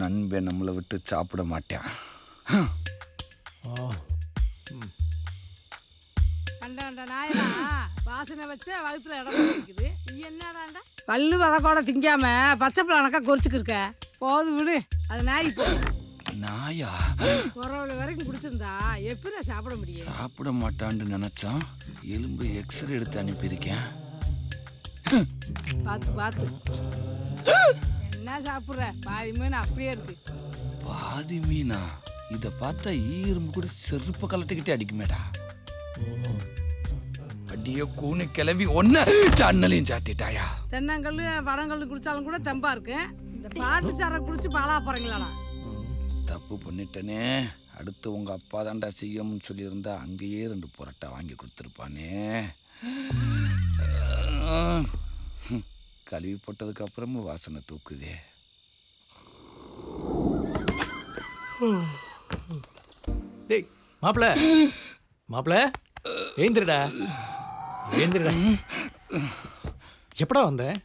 நண்பன் நம்மளை விட்டு சாப்பிட மாட்டான். வாசனை வச்ச வகுத்துல இடம் இருக்குது. என்னடாண்டா பல்லு வதக்கோட திங்காம பச்சை பிள்ளைக்கா கொறிச்சுக்கு இருக்க. போது விடு, அது நாய் போதும். நாயா? குறவுல வரைக்கும் குடிச்சிருந்தா எப்படி சாப்பிட முடியும்? சாப்பிட மாட்டான்னு நினைச்சோம். எலும்பு எக்ஸ்ரே எடுத்து அனுப்பியிருக்கேன். பார்த்து பார்த்து என்ன சாப்பிட்ற? பாதி மீன் அப்படியே இருக்கு. பாதி மீனா? இதை பார்த்தா ஈரும்பு கூட செருப்ப கலட்டிக்கிட்டே அடிக்குமேடா. அடியே கூனு கிளவி ஒன்னு சன்னலையும் சாத்திட்டாயா? தென்னங்கல்லு வடங்கல்லு குடிச்சாலும் கூட தெம்பா இருக்கு. இந்த பாட்டு சாரை குடிச்சு பாலா போறீங்களாடா? தப்பு பண்ணிட்டனே. அடுத்து உங்க அப்பா தான்டா செய்யணும்னு சொல்லியிருந்தா அங்கேயே 2 புரோட்டா வாங்கி கொடுத்துருப்பானே. கழுவி போட்டதுக்கு அப்புறமும் வாசனை தூக்குதே. டேய் மாப்பிள, மாப்பிள ஏந்திரடா, ஏந்திரடா. எப்படா வந்த?